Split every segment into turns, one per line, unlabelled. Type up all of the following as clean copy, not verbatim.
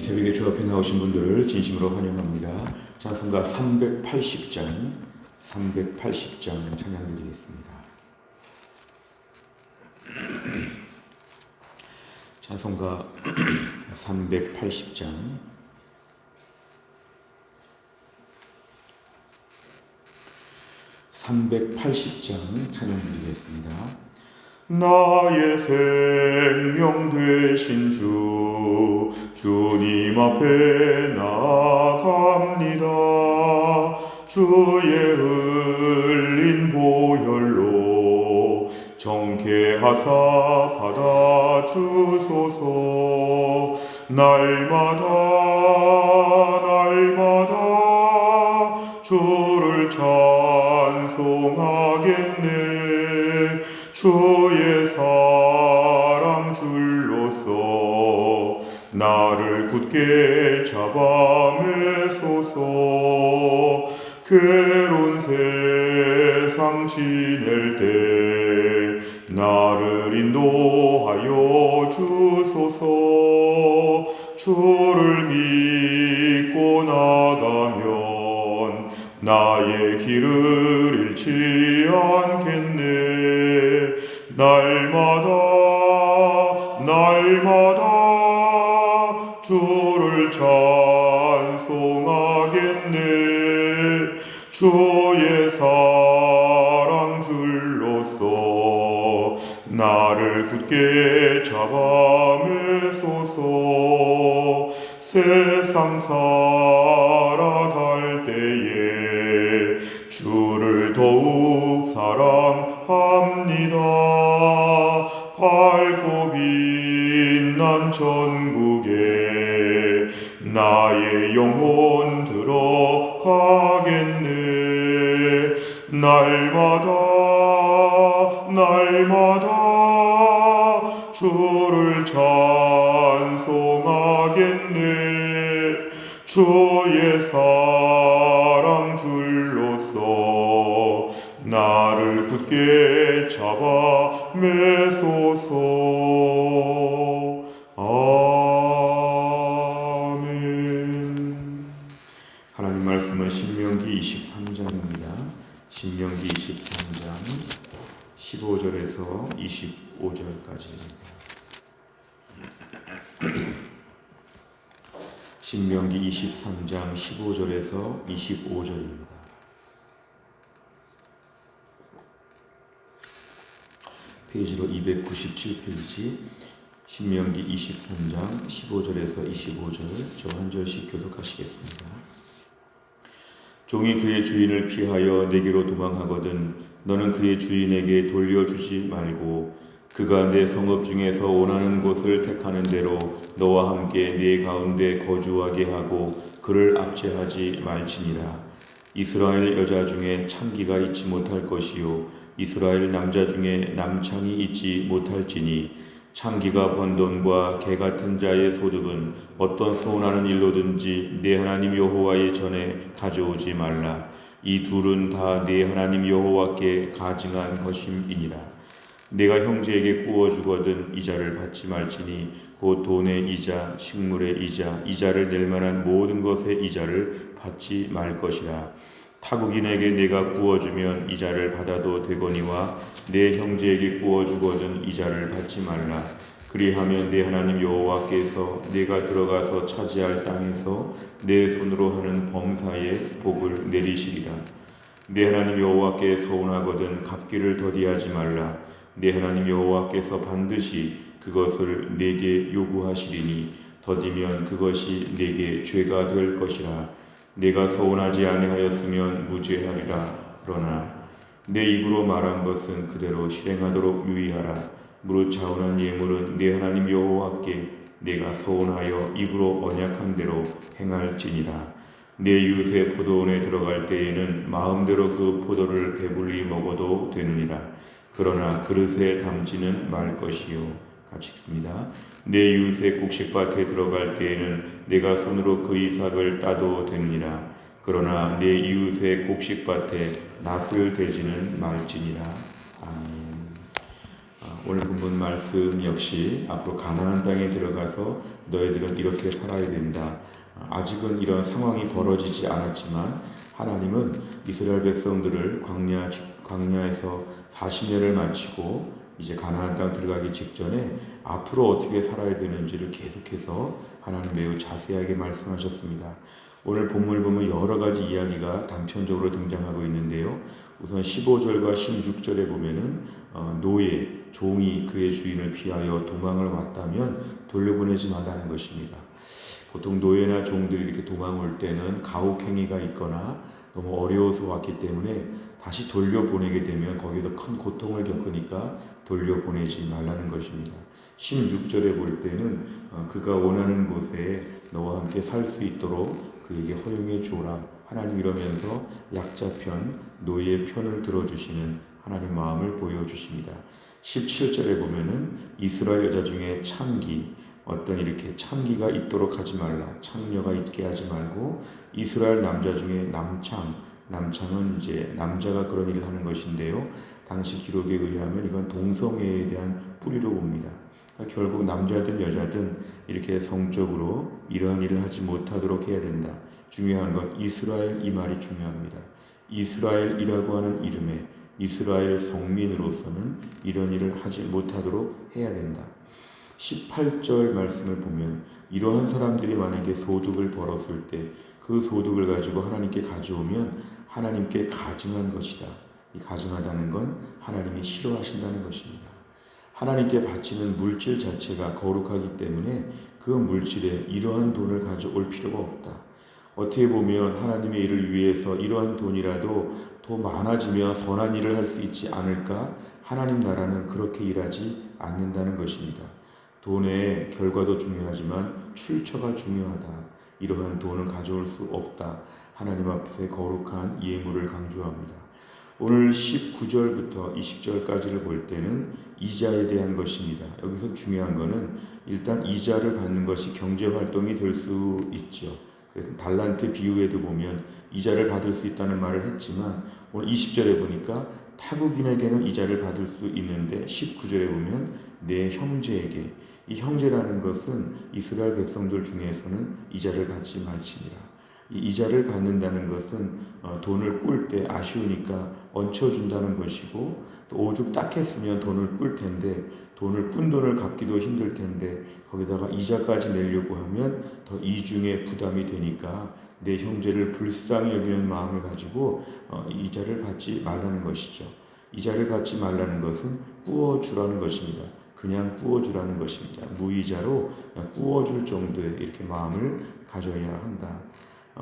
새벽에 주 앞에 나오신 분들을 진심으로 환영합니다. 찬송가 380장 찬양 드리겠습니다. 찬송가 380장 찬양 드리겠습니다. 나의 생명 되신 주님 앞에 나아갑니다. 주의 흘린 보혈로 정케하사 받아주소서. 날마다 주를 찬송하겠네. 주의 사랑 줄로서 나를 굳게 잡아 매소서. 괴로운 세상 지낼 때 나를 인도하여 주소서. 주를 믿고 나가면 나의 길을 잃지 않겠네. 날마다 주를 찬송하겠네. 주의 사랑 줄로서 나를 굳게 잡아 매소서. 세상 살아갈 때에 주를 더욱 사랑합니다. 밝고 빛난 천국에 나의 영혼 들어가겠네. 날마다 주를 찬송하겠네. 주의 사랑 줄로서 나를 굳게 잡아 매소서. 아멘. 하나님 말씀은 신명기 23장입니다. 신명기 23장 15절에서 25절까지입니다. 신명기 23장 15절에서 25절입니다. 페이지로 297페이지 신명기 23장 15절에서 25절 저 한 절씩 교독하시겠습니다. 종이 그의 주인을 피하여 내게로 도망하거든 너는 그의 주인에게 돌려주지 말고 그가 내 성읍 중에서 원하는 곳을 택하는 대로 너와 함께 네 가운데 거주하게 하고 그를 압제하지 말지니라. 이스라엘 여자 중에 창기가 있지 못할 것이요 이스라엘 남자 중에 남창이 있지 못할지니 창기가 번 돈과 개 같은 자의 소득은 어떤 서운하는 일로든지 네 하나님 여호와의 전에 가져오지 말라. 이 둘은 다 네 하나님 여호와께 가증한 것임이니라. 내가 형제에게 구워주거든 이자를 받지 말지니 곧 돈의 이자, 식물의 이자, 이자를 낼 만한 모든 것의 이자를 받지 말 것이라. 타국인에게 내가 구워주면 이자를 받아도 되거니와 내 형제에게 구워주거든 이자를 받지 말라. 그리하면 내 하나님 여호와께서 내가 들어가서 차지할 땅에서 내 손으로 하는 범사에 복을 내리시리라. 내 하나님 여호와께 서운하거든 갚기를 더디하지 말라. 내 하나님 여호와께서 반드시 그것을 내게 요구하시리니 더디면 그것이 내게 죄가 될 것이라. 내가 서운하지 아니하였으면 무죄하리라. 그러나 내 입으로 말한 것은 그대로 실행하도록 유의하라. 무릇 자원한 예물은 내 하나님 여호와께 내가 서운하여 입으로 언약한 대로 행할지니라. 내 이웃의 포도원에 들어갈 때에는 마음대로 그 포도를 배불리 먹어도 되느니라. 그러나 그릇에 담지는 말 것이요. 같이 읽습니다. 내 이웃의 곡식밭에 들어갈 때에는 내가 손으로 그 이삭을 따도 되느니라. 그러나 내 이웃의 곡식밭에 낫을 대지는 말지니라. 아멘. 오늘 본문 말씀 역시 앞으로 가나안 땅에 들어가서 너희들은 이렇게 살아야 된다. 아직은 이런 상황이 벌어지지 않았지만 하나님은 이스라엘 백성들을 광야에서 40년을 마치고 이제 가나안 땅 들어가기 직전에 앞으로 어떻게 살아야 되는지를 계속해서 하나님 매우 자세하게 말씀하셨습니다. 오늘 본문을 보면 여러 가지 이야기가 단편적으로 등장하고 있는데요. 우선 15절과 16절에 보면은 노예, 종이 그의 주인을 피하여 도망을 왔다면 돌려보내지 말라는 것입니다. 보통 노예나 종들이 이렇게 도망 올 때는 가혹행위가 있거나 너무 어려워서 왔기 때문에 다시 돌려보내게 되면 거기서 큰 고통을 겪으니까 돌려보내지 말라는 것입니다. 16절에 볼 때는 그가 원하는 곳에 너와 함께 살 수 있도록 그에게 허용해 주오라. 하나님 이러면서 약자 편, 노예의 편을 들어주시는 하나님 마음을 보여주십니다. 17절에 보면은 이스라엘 여자 중에 참기, 어떤 이렇게 참기가 있도록 하지 말라. 창녀가 있게 하지 말고 이스라엘 남자 중에 남창은 이제 남자가 그런 일을 하는 것인데요. 당시 기록에 의하면 이건 동성애에 대한 뿌리로 봅니다. 그러니까 결국 남자든 여자든 이렇게 성적으로 이러한 일을 하지 못하도록 해야 된다. 중요한 건 이스라엘 이 말이 중요합니다. 이스라엘이라고 하는 이름에 이스라엘 성민으로서는 이런 일을 하지 못하도록 해야 된다. 18절 말씀을 보면 이러한 사람들이 만약에 소득을 벌었을 때 그 소득을 가지고 하나님께 가져오면 하나님께 가증한 것이다. 이 가증하다는 건 하나님이 싫어하신다는 것입니다. 하나님께 바치는 물질 자체가 거룩하기 때문에 그 물질에 이러한 돈을 가져올 필요가 없다. 어떻게 보면 하나님의 일을 위해서 이러한 돈이라도 더 많아지면 선한 일을 할 수 있지 않을까? 하나님 나라는 그렇게 일하지 않는다는 것입니다. 돈의 결과도 중요하지만 출처가 중요하다. 이러한 돈을 가져올 수 없다. 하나님 앞에 거룩한 예물을 강조합니다. 오늘 19절부터 20절까지를 볼 때는 이자에 대한 것입니다. 여기서 중요한 것은 일단 이자를 받는 것이 경제활동이 될 수 있죠. 그래서 달란트 비유에도 보면 이자를 받을 수 있다는 말을 했지만 오늘 20절에 보니까 타국인에게는 이자를 받을 수 있는데 19절에 보면 내 형제에게, 이 형제라는 것은 이스라엘 백성들 중에서는 이자를 받지 말지니라. 이 이자를 받는다는 것은 돈을 꿀 때 아쉬우니까 얹혀준다는 것이고, 또 오죽 딱했으면 돈을 꿀 텐데 돈을 꾼 돈을 갚기도 힘들 텐데 거기다가 이자까지 내려고 하면 더 이중의 부담이 되니까 내 형제를 불쌍히 여기는 마음을 가지고 이자를 받지 말라는 것이죠. 이자를 받지 말라는 것은 꾸어주라는 것입니다. 그냥 꾸어주라는 것입니다. 무이자로 그냥 꾸어줄 정도의 이렇게 마음을 가져야 한다.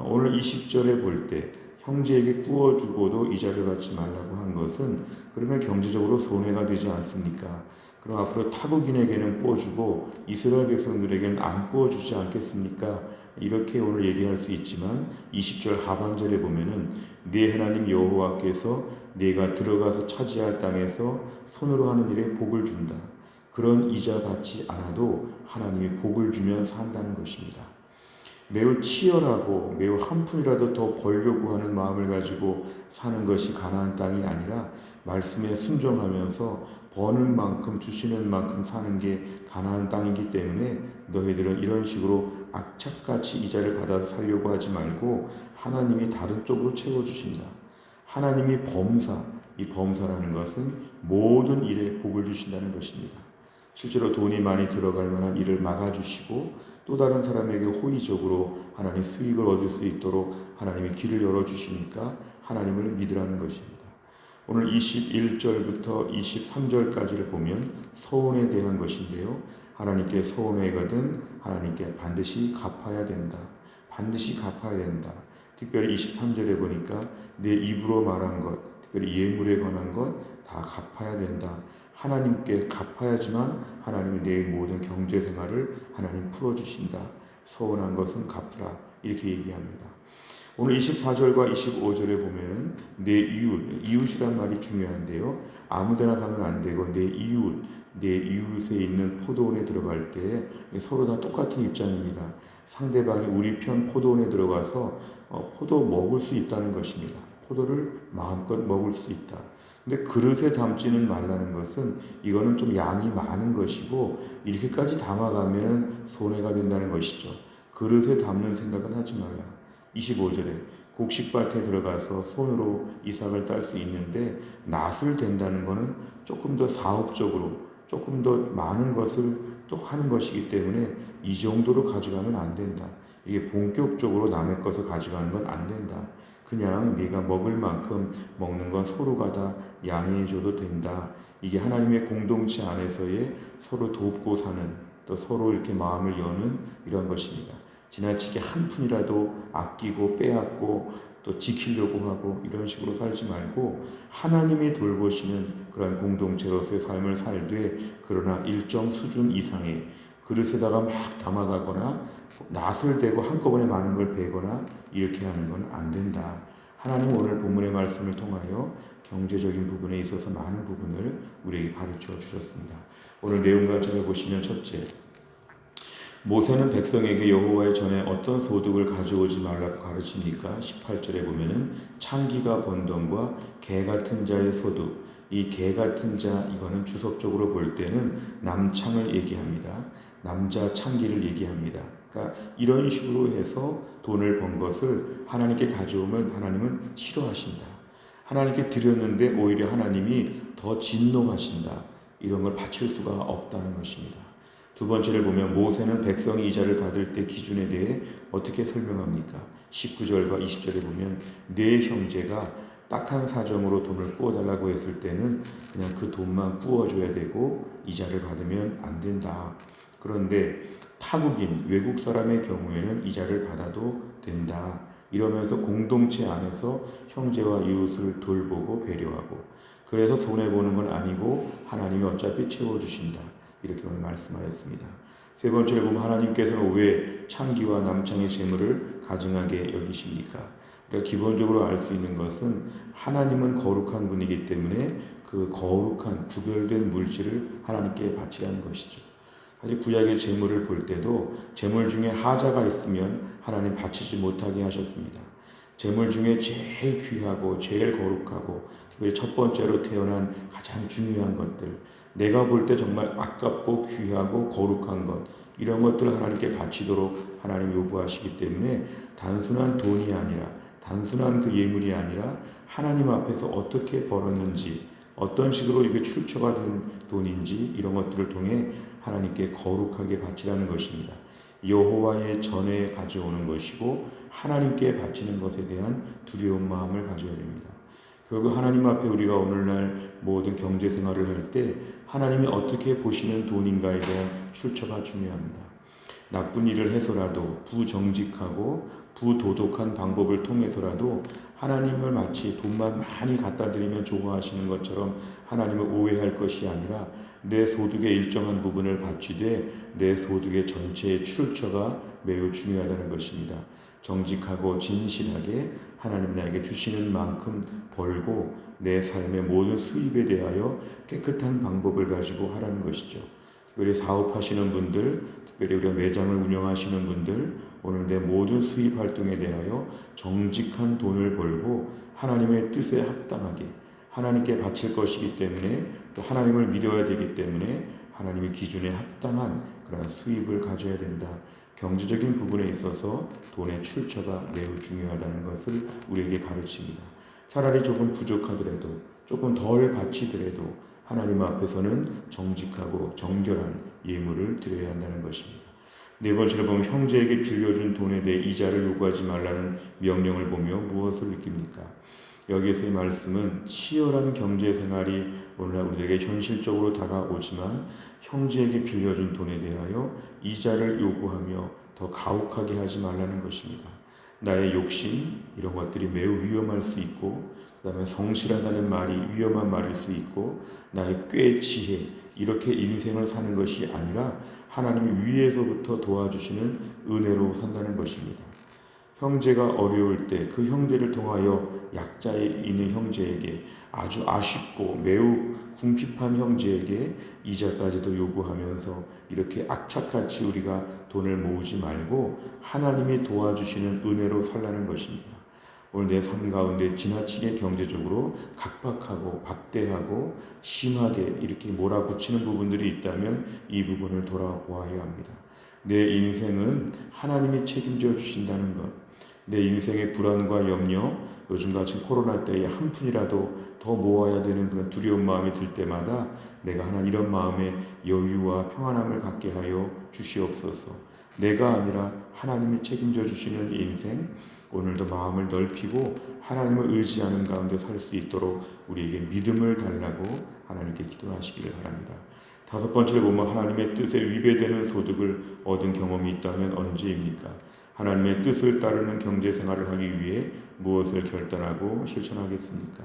오늘 20절에 볼 때 형제에게 꾸어주고도 이자를 받지 말라고 한 것은 그러면 경제적으로 손해가 되지 않습니까? 그럼 앞으로 타국인에게는 꾸어주고 이스라엘 백성들에게는 안 꾸어주지 않겠습니까? 이렇게 오늘 얘기할 수 있지만 20절 하반절에 보면은 네 하나님 여호와께서 네가 들어가서 차지할 땅에서 손으로 하는 일에 복을 준다. 그런 이자 받지 않아도 하나님이 복을 주면 산다는 것입니다. 매우 치열하고 매우 한 푼이라도 더 벌려고 하는 마음을 가지고 사는 것이 가나안 땅이 아니라 말씀에 순종하면서 버는 만큼 주시는 만큼 사는 게 가나안 땅이기 때문에 너희들은 이런 식으로 악착같이 이자를 받아서 살려고 하지 말고 하나님이 다른 쪽으로 채워주신다. 하나님이 범사, 이 범사라는 것은 모든 일에 복을 주신다는 것입니다. 실제로 돈이 많이 들어갈 만한 일을 막아주시고 또 다른 사람에게 호의적으로 하나님 수익을 얻을 수 있도록 하나님이 길을 열어주시니까 하나님을 믿으라는 것입니다. 오늘 21절부터 23절까지를 보면 서운에 대한 것인데요. 하나님께 서운하거든 하나님께 반드시 갚아야 된다. 반드시 갚아야 된다. 특별히 23절에 보니까 내 입으로 말한 것, 특별히 예물에 관한 것 다 갚아야 된다. 하나님께 갚아야지만 하나님이 내 모든 경제생활을 하나님 풀어주신다. 서운한 것은 갚으라. 이렇게 얘기합니다. 오늘 24절과 25절에 보면 내 이웃이란 말이 중요한데요. 아무데나 가면 안 되고 내 이웃에 있는 포도원에 들어갈 때 서로 다 똑같은 입장입니다. 상대방이 우리 편 포도원에 들어가서 포도 먹을 수 있다는 것입니다. 포도를 마음껏 먹을 수 있다. 근데 그릇에 담지는 말라는 것은 이거는 좀 양이 많은 것이고 이렇게까지 담아가면 손해가 된다는 것이죠. 그릇에 담는 생각은 하지 말라. 25절에 곡식밭에 들어가서 손으로 이삭을 딸 수 있는데 낫을 댄다는 것은 조금 더 사업적으로 조금 더 많은 것을 또 하는 것이기 때문에 이 정도로 가져가면 안 된다. 이게 본격적으로 남의 것을 가져가는 건 안 된다. 그냥 네가 먹을 만큼 먹는 건 서로가 다 양해해줘도 된다. 이게 하나님의 공동체 안에서의 서로 돕고 사는, 또 서로 이렇게 마음을 여는 이런 것입니다. 지나치게 한 푼이라도 아끼고 빼앗고 또 지키려고 하고 이런 식으로 살지 말고 하나님이 돌보시는 그러한 공동체로서의 삶을 살되, 그러나 일정 수준 이상의 그릇에다가 막 담아가거나 낫을 대고 한꺼번에 많은 걸 베거나 이렇게 하는 건 안 된다. 하나님 오늘 본문의 말씀을 통하여 경제적인 부분에 있어서 많은 부분을 우리에게 가르쳐 주셨습니다. 오늘 내용과 찾아보시면, 첫째, 모세는 백성에게 여호와의 전에 어떤 소득을 가져오지 말라고 가르칩니까? 18절에 보면은 창기가 번 돈과 개 같은 자의 소득. 이 개 같은 자, 이거는 주석적으로 볼 때는 남창을 얘기합니다. 남자 창기를 얘기합니다. 그러니까 이런 식으로 해서 돈을 번 것을 하나님께 가져오면 하나님은 싫어하신다. 하나님께 드렸는데 오히려 하나님이 더 진노하신다. 이런 걸 바칠 수가 없다는 것입니다. 두 번째를 보면 모세는 백성이 이자를 받을 때 기준에 대해 어떻게 설명합니까? 19절과 20절에 보면 내 형제가 딱한 사정으로 돈을 구워달라고 했을 때는 그냥 그 돈만 구워줘야 되고 이자를 받으면 안 된다. 그런데 타국인, 외국 사람의 경우에는 이자를 받아도 된다. 이러면서 공동체 안에서 형제와 이웃을 돌보고 배려하고, 그래서 손해보는 건 아니고 하나님이 어차피 채워주신다. 이렇게 오늘 말씀하였습니다. 세 번째로 보면 하나님께서는 왜 창기와 남창의 재물을 가증하게 여기십니까? 우리가 기본적으로 알 수 있는 것은 하나님은 거룩한 분이기 때문에 그 거룩한 구별된 물질을 하나님께 바치라는 것이죠. 사실 구약의 재물을 볼 때도 재물 중에 하자가 있으면 하나님 바치지 못하게 하셨습니다. 재물 중에 제일 귀하고 제일 거룩하고 특별히 첫 번째로 태어난 가장 중요한 것들, 내가 볼 때 정말 아깝고 귀하고 거룩한 것, 이런 것들을 하나님께 바치도록 하나님 요구하시기 때문에 단순한 돈이 아니라, 단순한 그 예물이 아니라 하나님 앞에서 어떻게 벌었는지, 어떤 식으로 이게 출처가 된 돈인지 이런 것들을 통해 하나님께 거룩하게 바치라는 것입니다. 여호와의 전에 가져오는 것이고 하나님께 바치는 것에 대한 두려운 마음을 가져야 됩니다. 결국 하나님 앞에 우리가 오늘날 모든 경제 생활을 할 때 하나님이 어떻게 보시는 돈인가에 대한 출처가 중요합니다. 나쁜 일을 해서라도 부정직하고 부도덕한 방법을 통해서라도 하나님을 마치 돈만 많이 갖다 드리면 좋아하시는 것처럼 하나님을 오해할 것이 아니라 내 소득의 일정한 부분을 바치되 내 소득의 전체의 출처가 매우 중요하다는 것입니다. 정직하고 진실하게 하나님 나에게 주시는 만큼 벌고 내 삶의 모든 수입에 대하여 깨끗한 방법을 가지고 하라는 것이죠. 특별히 사업하시는 분들, 특별히 우리가 매장을 운영하시는 분들, 오늘 내 모든 수입 활동에 대하여 정직한 돈을 벌고 하나님의 뜻에 합당하게 하나님께 바칠 것이기 때문에, 또 하나님을 믿어야 되기 때문에 하나님의 기준에 합당한 그런 수입을 가져야 된다. 경제적인 부분에 있어서 돈의 출처가 매우 중요하다는 것을 우리에게 가르칩니다. 차라리 조금 부족하더라도, 조금 덜 바치더라도 하나님 앞에서는 정직하고 정결한 예물을 드려야 한다는 것입니다. 네 번째로 보면 형제에게 빌려준 돈에 대해 이자를 요구하지 말라는 명령을 보며 무엇을 느낍니까? 여기에서의 말씀은 치열한 경제 생활이 오늘날 우리에게 현실적으로 다가오지만 형제에게 빌려준 돈에 대하여 이자를 요구하며 더 가혹하게 하지 말라는 것입니다. 나의 욕심, 이런 것들이 매우 위험할 수 있고, 그 다음에 성실하다는 말이 위험한 말일 수 있고, 나의 꾀지혜, 이렇게 인생을 사는 것이 아니라 하나님이 위에서부터 도와주시는 은혜로 산다는 것입니다. 형제가 어려울 때 그 형제를 통하여 약자에 있는 형제에게, 아주 아쉽고 매우 궁핍한 형제에게 이자까지도 요구하면서 이렇게 악착같이 우리가 돈을 모으지 말고 하나님이 도와주시는 은혜로 살라는 것입니다. 오늘 내 삶 가운데 지나치게 경제적으로 각박하고 박대하고 심하게 이렇게 몰아붙이는 부분들이 있다면 이 부분을 돌아보아야 합니다. 내 인생은 하나님이 책임져 주신다는 것, 내 인생의 불안과 염려, 요즘같이 코로나 때에 한 푼이라도 더 모아야 되는 그런 두려운 마음이 들 때마다 내가 하나님 이런 마음의 여유와 평안함을 갖게 하여 주시옵소서. 내가 아니라 하나님이 책임져 주시는 인생, 오늘도 마음을 넓히고 하나님을 의지하는 가운데 살 수 있도록 우리에게 믿음을 달라고 하나님께 기도하시기를 바랍니다. 다섯 번째로 보면 하나님의 뜻에 위배되는 소득을 얻은 경험이 있다면 언제입니까? 하나님의 뜻을 따르는 경제생활을 하기 위해 무엇을 결단하고 실천하겠습니까?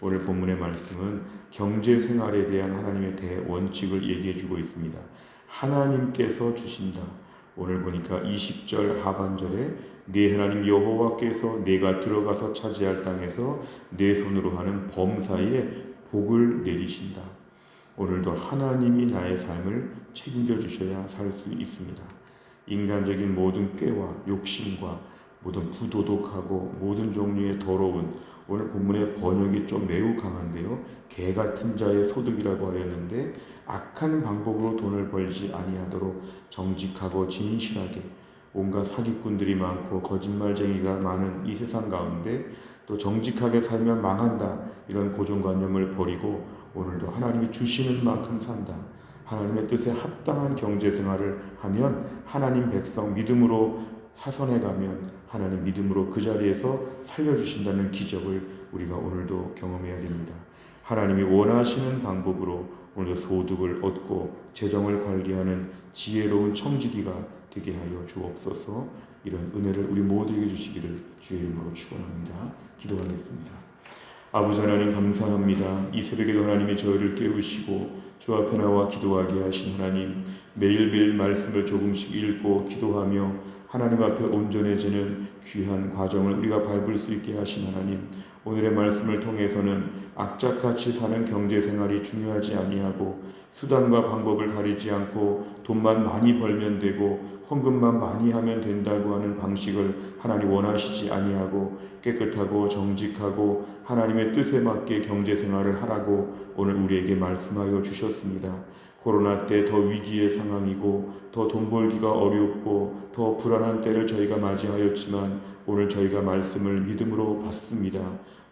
오늘 본문의 말씀은 경제생활에 대한 하나님의 대원칙을 얘기해주고 있습니다. 하나님께서 주신다. 오늘 보니까 20절 하반절에 네 하나님 여호와께서 내가 들어가서 차지할 땅에서 내 손으로 하는 범사에 복을 내리신다. 오늘도 하나님이 나의 삶을 책임져 주셔야 살 수 있습니다. 인간적인 모든 꾀와 욕심과 모든 부도덕하고 모든 종류의 더러운, 오늘 본문의 번역이 좀 매우 강한데요, 개 같은 자의 소득이라고 하였는데 악한 방법으로 돈을 벌지 아니하도록 정직하고 진실하게, 온갖 사기꾼들이 많고 거짓말쟁이가 많은 이 세상 가운데 또 정직하게 살면 망한다, 이런 고정관념을 버리고 오늘도 하나님이 주시는 만큼 산다, 하나님의 뜻에 합당한 경제생활을 하면 하나님 백성 믿음으로 사선해가면 하나님 믿음으로 그 자리에서 살려주신다는 기적을 우리가 오늘도 경험해야 됩니다. 하나님이 원하시는 방법으로 오늘도 소득을 얻고 재정을 관리하는 지혜로운 청지기가 되게 하여 주옵소서. 이런 은혜를 우리 모두에게 주시기를 주의 이름으로 축원합니다. 기도하겠습니다. 아버지 하나님 감사합니다. 이 새벽에도 하나님이 저희를 깨우시고 주 앞에 나와 기도하게 하신 하나님, 매일매일 말씀을 조금씩 읽고 기도하며 하나님 앞에 온전해지는 귀한 과정을 우리가 밟을 수 있게 하신 하나님, 오늘의 말씀을 통해서는 악착같이 사는 경제생활이 중요하지 아니하고 수단과 방법을 가리지 않고 돈만 많이 벌면 되고 헌금만 많이 하면 된다고 하는 방식을 하나님 원하시지 아니하고 깨끗하고 정직하고 하나님의 뜻에 맞게 경제생활을 하라고 오늘 우리에게 말씀하여 주셨습니다. 코로나 때 더 위기의 상황이고 더 돈 벌기가 어렵고 더 불안한 때를 저희가 맞이하였지만 오늘 저희가 말씀을 믿음으로 받습니다.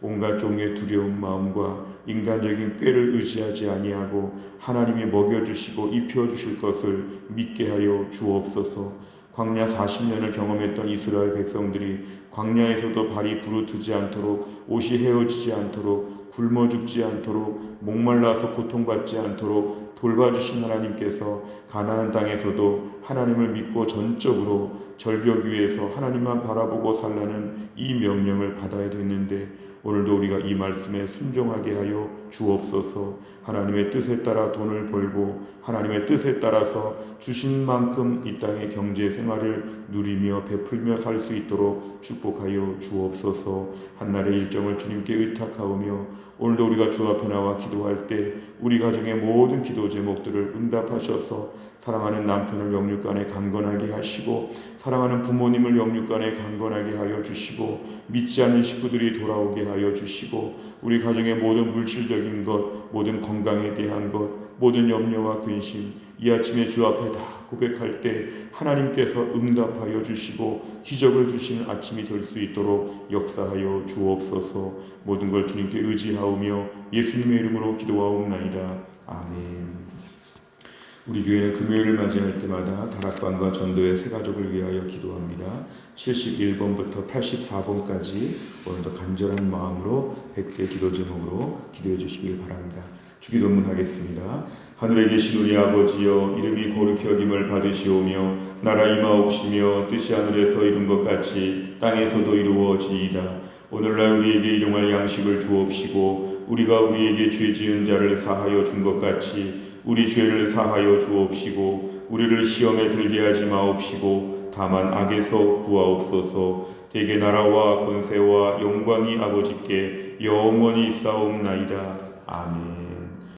온갖 종류의 두려운 마음과 인간적인 꾀를 의지하지 아니하고 하나님이 먹여주시고 입혀주실 것을 믿게 하여 주옵소서. 광야 40년을 경험했던 이스라엘 백성들이 광야에서도 발이 부르트지 않도록, 옷이 헤어지지 않도록, 굶어 죽지 않도록, 목말라서 고통받지 않도록 돌봐주신 하나님께서 가나안 땅에서도 하나님을 믿고 전적으로 절벽 위에서 하나님만 바라보고 살라는 이 명령을 받아야 됐는데 오늘도 우리가 이 말씀에 순종하게 하여 주옵소서. 하나님의 뜻에 따라 돈을 벌고 하나님의 뜻에 따라서 주신 만큼 이 땅의 경제 생활을 누리며 베풀며 살 수 있도록 축복하여 주옵소서. 한날의 일정을 주님께 의탁하오며 오늘도 우리가 주 앞에 나와 기도할 때 우리 가정의 모든 기도 제목들을 응답하셔서 사랑하는 남편을 영육간에 강건하게 하시고 사랑하는 부모님을 영육간에 강건하게 하여 주시고 믿지 않는 식구들이 돌아오게 하여 주시고 우리 가정의 모든 물질적인 것, 모든 건강에 대한 것, 모든 염려와 근심 이 아침에 주 앞에 다 고백할 때 하나님께서 응답하여 주시고 기적을 주시는 아침이 될 수 있도록 역사하여 주옵소서. 모든 걸 주님께 의지하오며 예수님의 이름으로 기도하옵나이다. 아멘. 우리 교회는 금요일을 맞이할 때마다 다락방과 전도의 세 가족을 위하여 기도합니다. 71번부터 84번까지 오늘도 간절한 마음으로 100대 기도 제목으로 기도해 주시길 바랍니다. 주기도문 하겠습니다. 하늘에 계신 우리 아버지여, 이름이 거룩히 여김을 받으시오며 나라 임하옵시며 뜻이 하늘에서 이룬 것 같이 땅에서도 이루어지이다. 오늘날 우리에게 일용할 양식을 주옵시고 우리가 우리에게 죄 지은 자를 사하여 준 것 같이 우리 죄를 사하여 주옵시고 우리를 시험에 들게 하지 마옵시고 다만 악에서 구하옵소서. 대개 나라와 권세와 영광이 아버지께 영원히 있사옵나이다. 아멘.